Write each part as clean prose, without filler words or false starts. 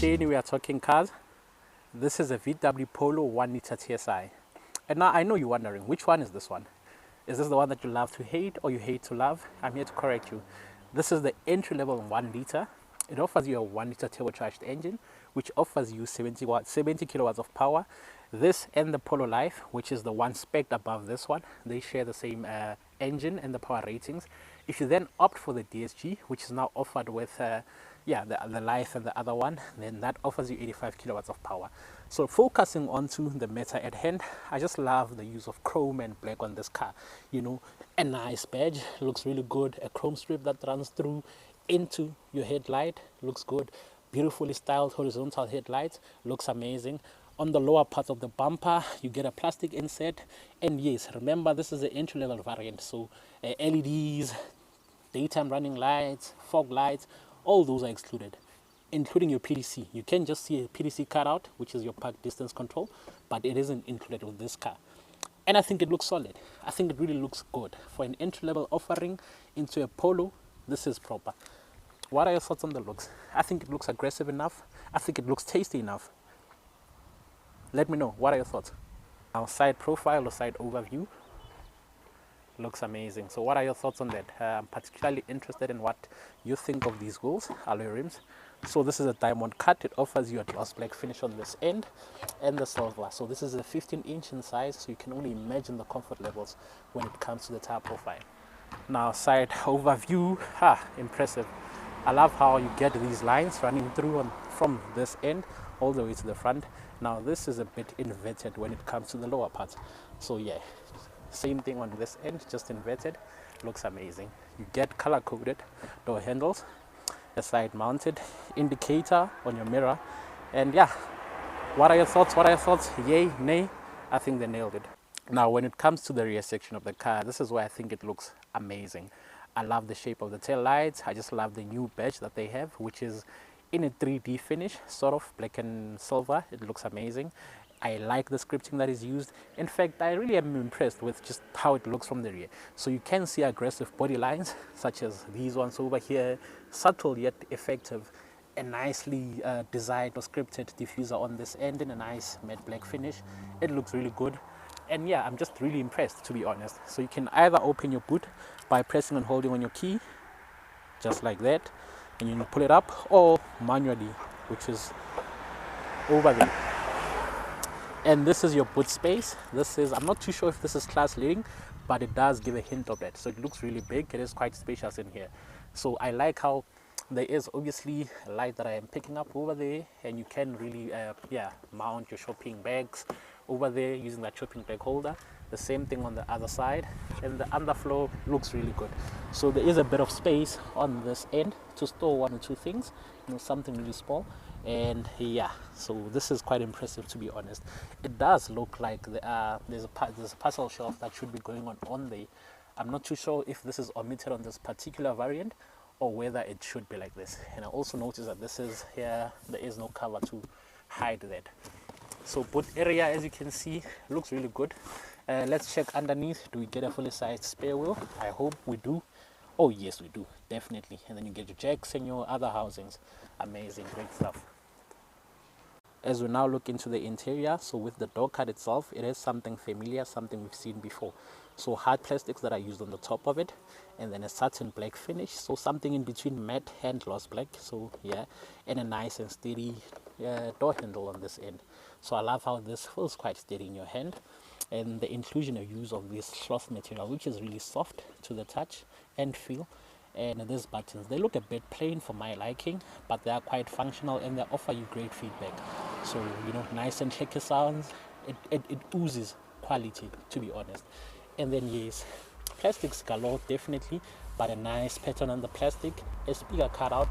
Shane, we are talking cars. This is a VW Polo 1 liter TSI. And now I know you're wondering, which one is this one? Is this the one that you love to hate or you hate to love? I'm here to correct you. This is the entry level 1 liter. It offers you a 1 liter turbocharged engine, which offers you 70 kilowatts of power. This and the Polo Life, which is the one spec above this one, they share the same engine and the power ratings. If you then opt for the DSG, which is now offered with the Life and the other one, then that offers you 85 kilowatts of power. So focusing onto the matter at hand, I just love the use of chrome and black on this car. You know, a nice badge, looks really good. A chrome strip that runs through into your headlight, looks good. Beautifully styled horizontal headlights, looks amazing. On the lower part of the bumper, you get a plastic inset. And yes, remember, this is the entry-level variant. So LEDs, daytime running lights, fog lights, all those are excluded, including your PDC. You can just see a PDC cutout, which is your park distance control, but it isn't included with this car. And I think it looks solid. I think it really looks good. For an entry-level offering into a Polo, this is proper. What are your thoughts on the looks? I think it looks aggressive enough. I think it looks tasty enough. Let me know. What are your thoughts? Our side profile or side overview looks amazing. So what are your thoughts on that? I'm particularly interested in what you think of these wheels, alloy rims. So this is a diamond cut. It offers you a gloss black finish on this end and the silver. So this is a 15-inch in size, so you can only imagine the comfort levels when it comes to the tire profile. Now side overview, impressive. I love how you get these lines running through from this end all the way to the front. Now this is a bit inverted when it comes to the lower parts. So yeah, same thing on this end, just inverted. Looks amazing. You get color coded door handles, a side mounted indicator on your mirror. And yeah, what are your thoughts? What are your thoughts? Yay, nay? I think they nailed it. Now when it comes to the rear section of the car, this is where I think it looks amazing. I love the shape of the tail lights. I just love the new badge that they have, which is in a 3D finish, sort of black and silver. It looks amazing. I like the scripting that is used. In fact, I really am impressed with just how it looks from the rear. So you can see aggressive body lines, such as these ones over here, subtle yet effective. A nicely designed or scripted diffuser on this end in a nice matte black finish. It looks really good. And yeah, I'm just really impressed, to be honest. So you can either open your boot by pressing and holding on your key, just like that, and you can pull it up, or manually, which is over there. And this is your boot space. This is, I'm not too sure if this is class leading, but it does give a hint of that. So it looks really big. It is quite spacious in here. So I like how there is obviously a light that I am picking up over there, and you can really mount your shopping bags over there using that shopping bag holder. The same thing on the other side, and the underfloor looks really good. So there is a bit of space on this end to store one or two things, something really small. And yeah, so this is quite impressive, to be honest. It does look like there's a parcel shelf that should be going on there. I'm not too sure if this is omitted on this particular variant or whether it should be like this. And I also noticed that this is here, there is no cover to hide that. So boot area, as you can see, looks really good. Let's check underneath. Do we get a fully sized spare wheel? I hope we do. Oh yes, we do, definitely. And then you get your jacks and your other housings. Amazing, great stuff. As we now look into the interior, so with the door cut itself, it is something familiar, something we've seen before. So hard plastics that are used on the top of it, and then a satin black finish, so something in between matte and gloss black. So yeah, and a nice and steady door handle on this end. So I love how this feels quite steady in your hand, and the inclusion or use of this cloth material, which is really soft to the touch and feel. And these buttons, they look a bit plain for my liking, but they are quite functional and they offer you great feedback. So nice and clicky sounds. It oozes quality, to be honest. And then yes, plastics galore, definitely, but a nice pattern on the plastic, a speaker cutout,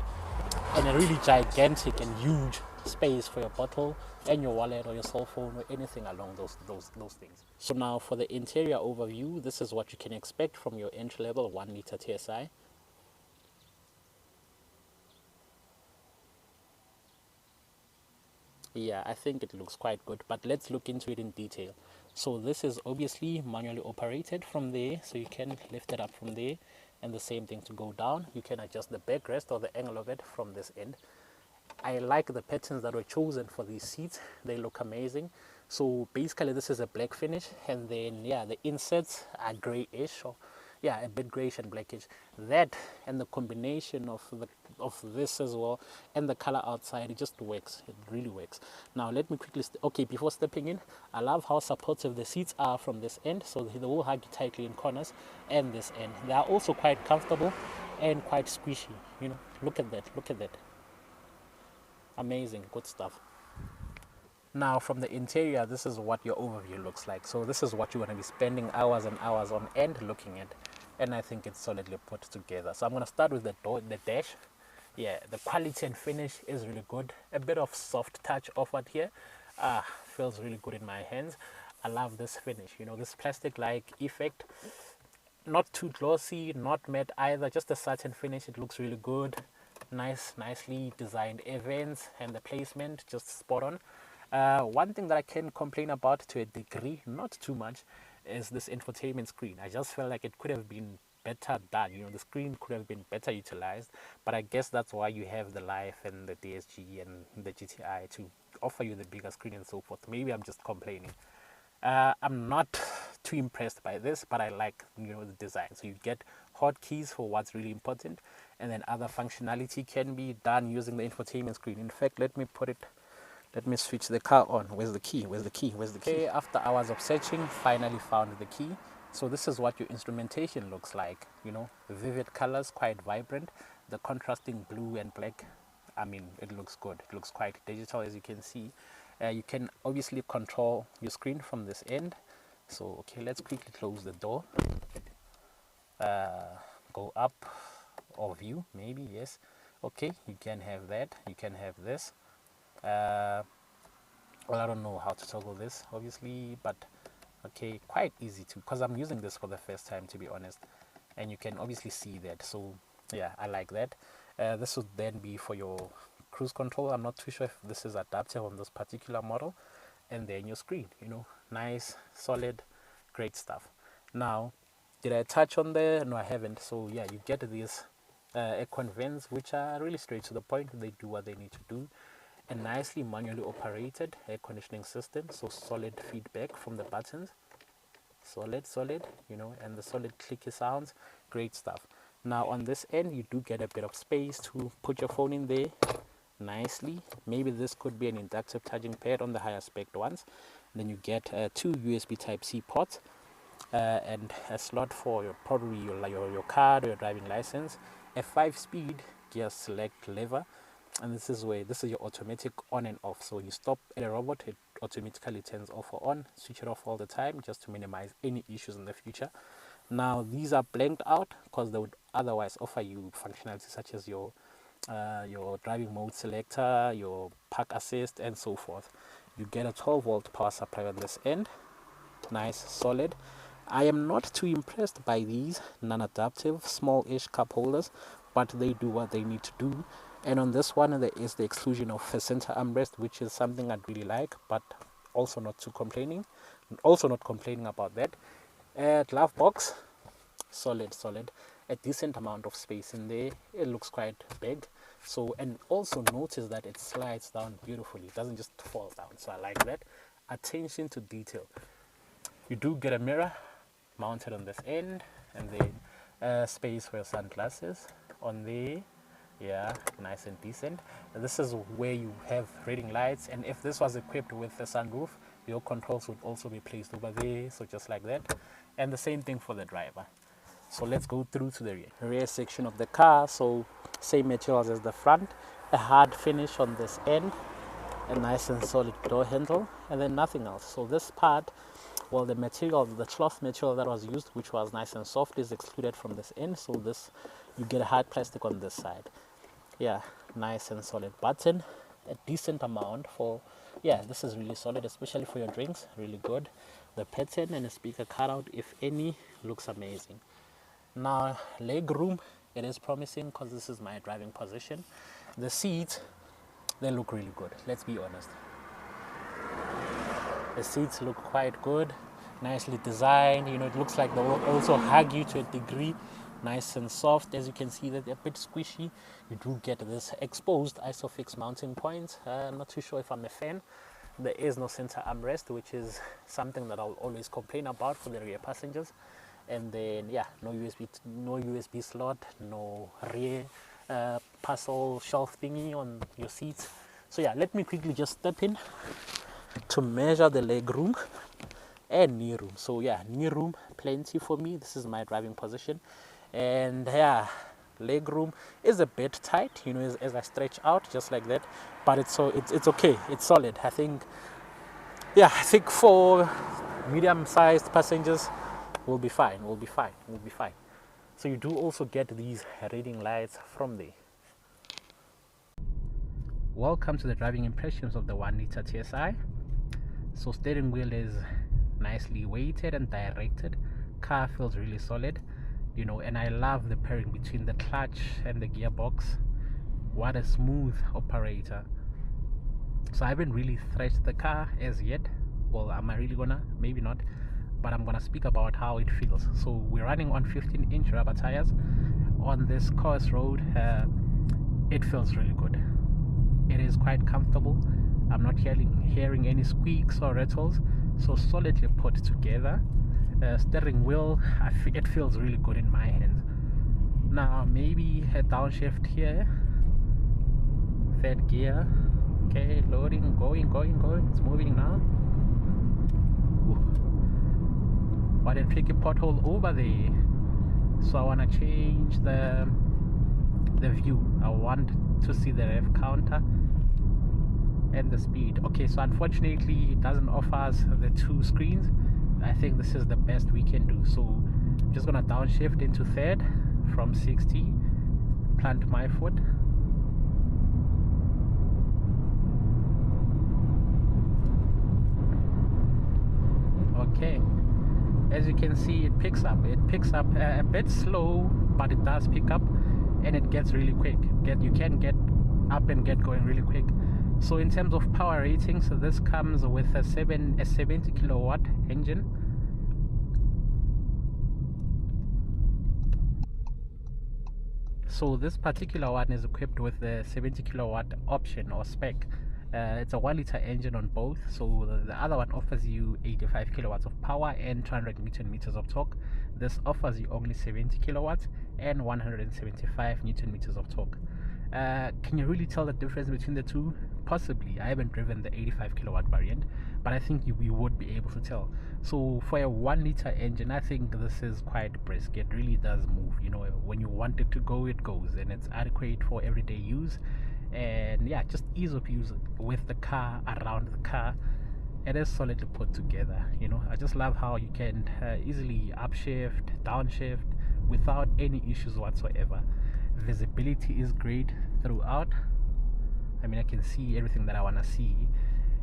and a really gigantic and huge space for your bottle and your wallet or your cell phone or anything along those things. So now for the interior overview, this is what you can expect from your entry-level 1 liter TSI. Yeah, I think it looks quite good, but let's look into it in detail. So this is obviously manually operated from there, so you can lift it up from there, and the same thing to go down. You can adjust the backrest or the angle of it from this end. I like the patterns that were chosen for these seats. They look amazing. So basically this is a black finish, and then yeah, the insets are grayish, or yeah, a bit grayish and blackish. That and the combination of this as well and the color outside, it just works. It really works. Now let me quickly okay, before stepping in, I love how supportive the seats are from this end, so they will hug you tightly in corners, and this end they are also quite comfortable and quite squishy. You know, look at that, look at that. Amazing, good stuff. Now from the interior, this is what your overview looks like. So this is what you're going to be spending hours and hours on end looking at, and I think it's solidly put together. So I'm going to start with the door, the dash. Yeah, the quality and finish is really good. A bit of soft touch offered here. Feels really good in my hands. I love this finish, you know, this plastic like effect. Not too glossy, not matte either, just a satin finish. It looks really good. Nicely designed events, and the placement just spot on. One thing that I can complain about to a degree, not too much, is this infotainment screen. I just felt like it could have been better done. You know, the screen could have been better utilized, but I guess that's why you have the Life and the DSG and the GTI to offer you the bigger screen and so forth. Maybe I'm just complaining. I'm not too impressed by this, but I like, you know, the design. So you get hotkeys for what's really important, and then other functionality can be done using the infotainment screen. In fact, let me switch the car on. Where's the key? Where's the key? Where's the key? Okay, after hours of searching, finally found the key. So this is what your instrumentation looks like. You know, vivid colors, quite vibrant. The contrasting blue and black, I mean, it looks good. It looks quite digital, as you can see. You can obviously control your screen from this end. So okay, let's quickly close the door. Go up, or view, maybe, yes. Okay, you can have that. You can have this. Well, I don't know how to toggle this, obviously, but okay, quite easy to, because I'm using this for the first time, to be honest, and you can obviously see that. So yeah, I like that. This would then be for your cruise control. I'm not too sure if this is adaptive on this particular model. And then your screen, you know, nice, solid, great stuff. Now, did I touch on there? No, I haven't. So yeah, you get these aircon vents, which are really straight to the point. They do what they need to do. A nicely manually operated air conditioning system, so solid feedback from the buttons. Solid, you know, and the solid clicky sounds. Great stuff. Now on this end, you do get a bit of space to put your phone in there nicely. Maybe this could be an inductive charging pad on the higher spec ones. Then you get 2 USB Type-C ports, and a slot for your, probably your card or your driving license, a 5-speed gear select lever, and this is your automatic on and off. So when you stop at a robot, it automatically turns off or on. Switch it off all the time just to minimize any issues in the future. Now these are blanked out because they would otherwise offer you functionality such as your driving mode selector, your park assist, and so forth. You get a 12-volt power supply on this end. Nice, solid. I am not too impressed by these non-adaptive small-ish cup holders, but they do what they need to do. And on this one, there is the exclusion of a center armrest, which is something I'd really like, but also not too complaining. Also not complaining about that. Glove box, solid. A decent amount of space in there. It looks quite big. So, and also notice that it slides down beautifully. It doesn't just fall down. So I like that. Attention to detail. You do get a mirror mounted on this end, and then space for your sunglasses on there. Yeah, nice and decent. This is where you have reading lights, and if this was equipped with a sunroof, your controls would also be placed over there, so just like that. And the same thing for the driver. So let's go through to the rear section of the car. So same materials as the front, a hard finish on this end, a nice and solid door handle, and then nothing else. So this part, well, the material, the cloth material that was used, which was nice and soft, is excluded from this end. So this, you get a hard plastic on this side. Yeah, nice and solid button, a decent amount for, yeah, this is really solid, especially for your drinks. Really good. The pattern and the speaker cutout, if any, looks amazing. Now leg room, it is promising because this is my driving position. The seats, they look really good, let's be honest. The seats look quite good, nicely designed. You know, it looks like they will also hug you to a degree. nice and soft. As you can see, that they're a bit squishy. You do get this exposed IsoFix mounting point. I'm not too sure if I'm a fan. There is no center armrest, which is something that I'll always complain about for the rear passengers. And then yeah, no USB slot, no rear parcel shelf thingy on your seats. So yeah, let me quickly just step in to measure the leg room and knee room. So yeah, knee room plenty for me. This is my driving position, and yeah, leg room is a bit tight, you know, as I stretch out just like that, but it's okay, it's solid. I think for medium-sized passengers we'll be fine. So you do also get these reading lights from there. Welcome to the driving impressions of the 1-liter TSI. So steering wheel is nicely weighted and directed. Car feels really solid, you know, and I love the pairing between the clutch and the gearbox. What a smooth operator. So I haven't really threshed the car as yet. Well, am I really gonna? Maybe not, but I'm gonna speak about how it feels. So we're running on 15-inch rubber tires on this course road. It feels really good. It is quite comfortable. I'm not hearing any squeaks or rattles, so solidly put together. Steering wheel, it feels really good in my hands. Now maybe a downshift here, third gear. Okay, loading, going, it's moving now. Ooh. What a tricky pothole over there. So I want to change the view. I want to see the rev counter and the speed. Okay, so unfortunately it doesn't offer us the 2 screens. I think this is the best we can do. So I'm just gonna downshift into third from 60, plant my foot. Okay, as you can see, it picks up a bit slow, but it does pick up, and it gets really quick. You can get up and get going really quick. So in terms of power rating, so this comes with a 70 kilowatt engine. So this particular one is equipped with the 70 kilowatt option or spec. It's a 1-liter engine on both. So the other one offers you 85 kilowatts of power and 200 newton meters of torque. This offers you only 70 kilowatts and 175 newton meters of torque. Can you really tell the difference between the two? Possibly. I haven't driven the 85 kilowatt variant, but I think you would be able to tell. So for a 1-liter engine, I think this is quite brisk. It really does move, you know, when you want it to go, it goes, and it's adequate for everyday use. And yeah, just ease of use with the car, around the car. It is solidly put together, you know. I just love how you can easily upshift, downshift without any issues whatsoever. Visibility is great throughout. I mean, I can see everything that I want to see.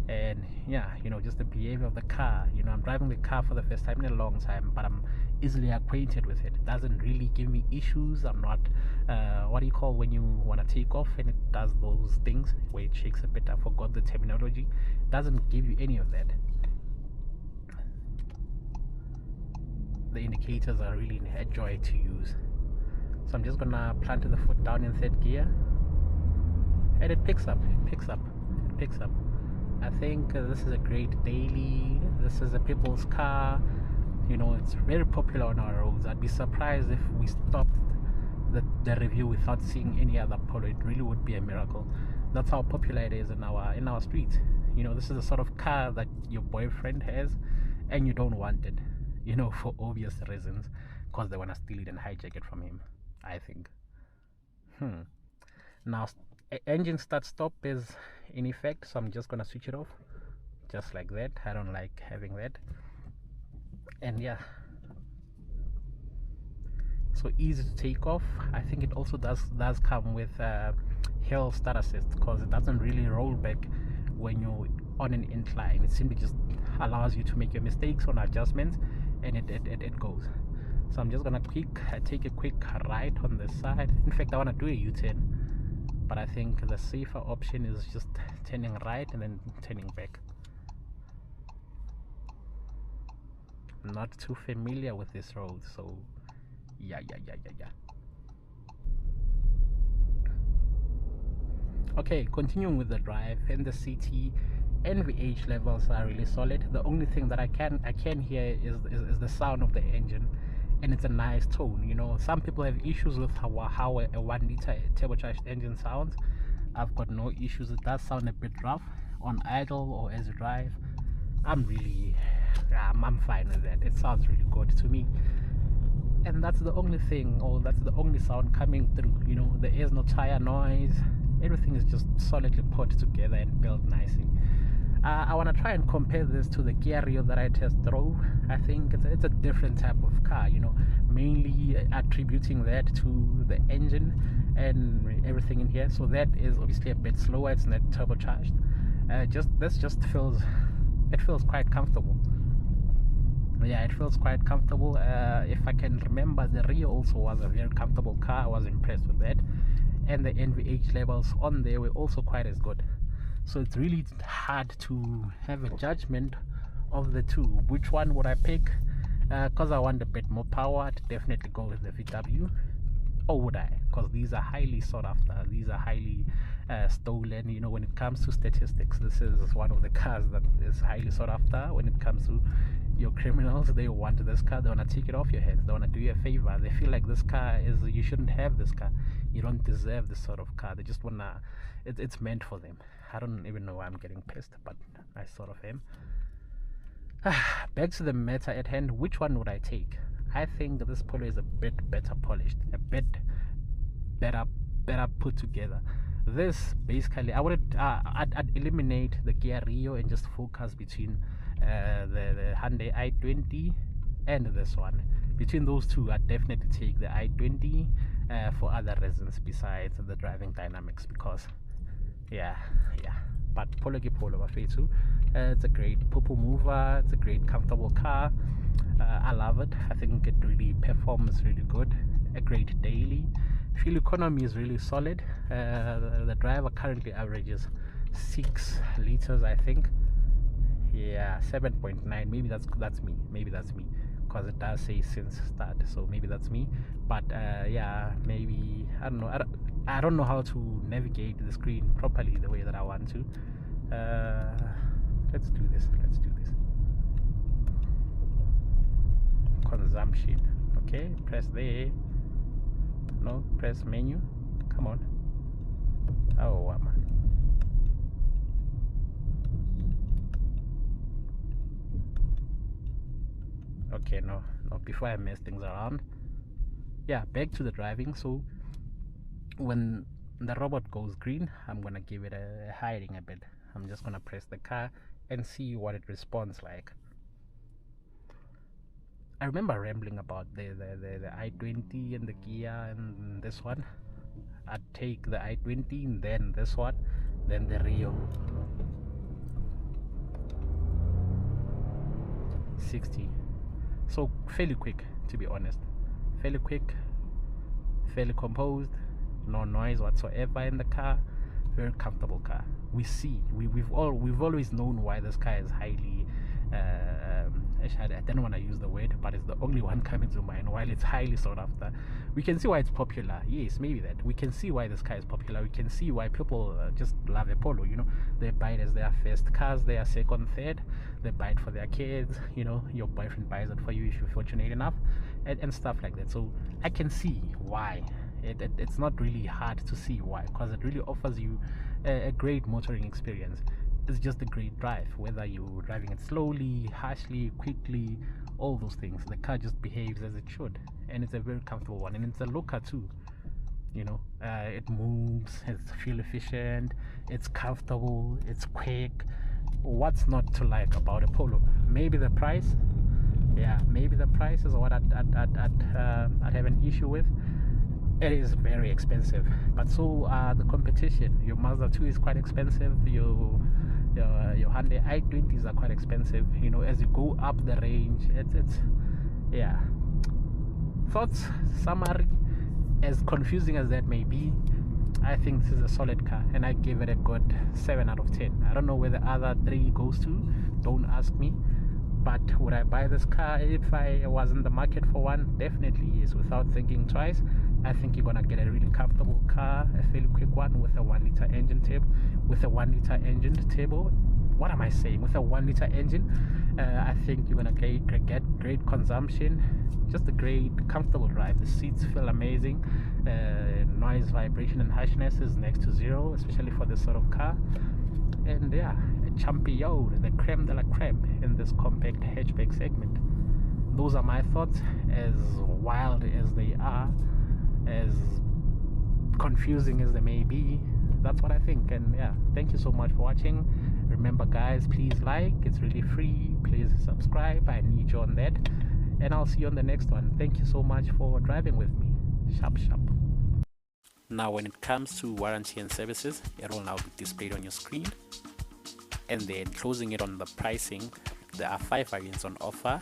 And yeah, you know, just the behavior of the car. You know, I'm driving the car for the first time in a long time, but I'm easily acquainted with it. It doesn't really give me issues. I'm not what do you call when you want to take off and it does those things where it shakes a bit. I forgot the terminology. It doesn't give you any of that. The indicators are really a joy to use. So I'm just gonna plant the foot down in third gear, and it picks up. I think this is a great daily. This is a people's car. You know, it's very popular on our roads. I'd be surprised if we stopped the review without seeing any other Polo. It really would be a miracle. That's how popular it is in our streets. You know, this is the sort of car that your boyfriend has, and you don't want it. You know, for obvious reasons, because they want to steal it and hijack it from him, I think. Now, engine start stop is in effect, so I'm just gonna switch it off, just like that. I don't like having that. And yeah, so easy to take off. I think it also does come with hill start assist, because it doesn't really roll back when you're on an incline. It simply just allows you to make your mistakes on adjustments, and it goes. So I'm just gonna take a quick right on this side. In fact, I want to do a U-turn, but I think the safer option is just turning right and then turning back. I'm not too familiar with this road, so Yeah. Okay, continuing with the drive and the CT NVH levels are really solid. The only thing that I can hear is the sound of the engine, and it's a nice tone. You know, some people have issues with how a 1-liter turbocharged engine sounds. I've got no issues. It does sound a bit rough on idle or as you drive. I'm fine with that. It sounds really good to me. And that's the only thing, or that's the only sound coming through. You know, there is no tire noise. Everything is just solidly put together and built nicely. I want to try and compare this to the Kia Rio that I test drove. I think it's a different type of car, you know, mainly attributing that to the engine and everything in here. So that is obviously a bit slower. It's not turbocharged. It feels quite comfortable. Yeah, it feels quite comfortable. If I can remember, the Rio also was a very comfortable car. I was impressed with that, and the NVH levels on there were also quite as good. So it's really hard to have a judgment of the two. Which one would I pick? Because I want a bit more power, I'd definitely go with the VW. Or would I? Because these are highly sought after. These are highly stolen. You know, when it comes to statistics, this is one of the cars that is highly sought after. When it comes to your criminals, they want this car. They want to take it off your hands. They want to do you a favor. They feel like this car is, you shouldn't have this car. You don't deserve this sort of car. They just want to, it's meant for them. I don't even know why I'm getting pissed, but I sort of am. Back to the matter at hand. Which one would I take? I think this Polo is a bit better polished, a bit better put together. This basically, I'd eliminate the Kia Rio and just focus between the Hyundai i20 and this one. Between those two, I'd definitely take the i20 for other reasons besides the driving dynamics, because yeah. But Polo ke Polo, it's a great purple mover. It's a great comfortable car. I love it. I think it really performs really good. A great daily. Fuel economy is really solid. The driver currently averages 6 liters, I think. Yeah, 7.9. Maybe that's me. Maybe that's me, because it does say since start. So maybe that's me. But yeah, maybe I don't know. I don't know how to navigate the screen properly the way that I want to. Let's do this. Consumption. Okay, press there. No, press menu. Come on. Oh man. Okay, no, before I mess things around. Yeah, back to the driving. So when the robot goes green, I'm gonna give it a hiding a bit. I'm just gonna press the car and see what it responds like. I remember rambling about the i20 and the Kia and this one. I'd take the i20 and then this one, then the Rio. 60. So fairly quick, to be honest. Fairly quick, fairly composed, no noise whatsoever in the car. Very comfortable car. We've always known why this car is highly I don't want to use the word, but it's the only one coming to mind. While it's highly sought after, we can see why it's popular. Yes, maybe that. We can see why this car is popular. We can see why people just love a Polo. You know, they buy it as their first cars, their second, third. They buy it for their kids. You know, your boyfriend buys it for you if you're fortunate enough, and stuff like that. So I can see why. It's not really hard to see why, because it really offers you a great motoring experience. It's just a great drive, whether you're driving it slowly, harshly, quickly, all those things. The car just behaves as it should, and it's a very comfortable one, and it's a low car too. You know, it moves, it's fuel efficient, it's comfortable, it's quick. What's not to like about a Polo? Maybe the price. Yeah, maybe the price is what I'd have an issue with. It is very expensive, but so the competition. Your Mazda 2 is quite expensive. Your Hyundai i20s are quite expensive. You know, as you go up the range, it's yeah. Thoughts, summary, as confusing as that may be, I think this is a solid car, and I give it a good 7 out of 10. I don't know where the other 3 goes to. Don't ask me, But would I buy this car if I was in the market for one? Definitely yes, without thinking twice. I think you're gonna get a really comfortable car, a fairly quick one with a 1 liter engine table. What am I saying? With a 1 liter engine, I think you're gonna get great consumption, just a great comfortable drive. The seats feel amazing. Noise, vibration, and harshness is next to zero, especially for this sort of car. And yeah, a champion, the creme de la creme in this compact hatchback segment. Those are my thoughts, as wild as they are, as confusing as they may be. That's what I think. And yeah, thank you so much for watching. Remember guys, please like, it's really free. Please subscribe, I need you on that. And I'll see you on the next one. Thank you so much for driving with me. Sharp. Now when it comes to warranty and services, it will now be displayed on your screen. And then closing it on the pricing, there are 5 variants on offer.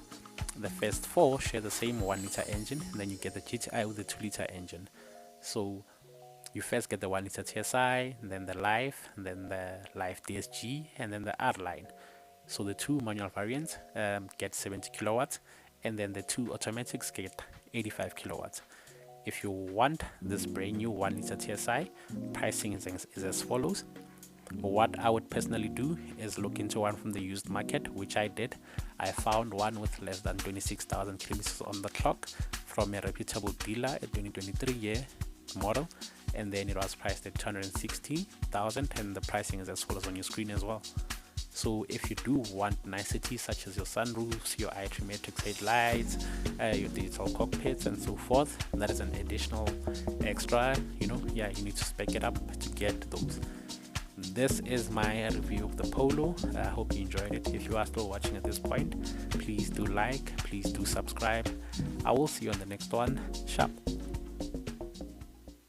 The first 4 share the same 1 liter engine, and then you get the GTI with the 2 liter engine. So you first get the 1 liter TSI, and then the Life, and then the Life DSG, and then the R line. So the 2 manual variants get 70 kilowatts, and then the 2 automatics get 85 kilowatts. If you want this brand new 1 liter TSI, pricing is as follows. What I would personally do is look into one from the used market, which I did. I found one with less than 26,000 kilometers on the clock from a reputable dealer, a 2023 year model, and then it was priced at 260,000, and the pricing is as follows on your screen as well. So if you do want niceties such as your sunroofs, your i3 matrix headlights, your digital cockpits and so forth, that is an additional extra, you need to spec it up to get those. This is my review of the Polo. I hope you enjoyed it. If you are still watching at this point, please do like, please do subscribe. I will see you on the next one. Sharp.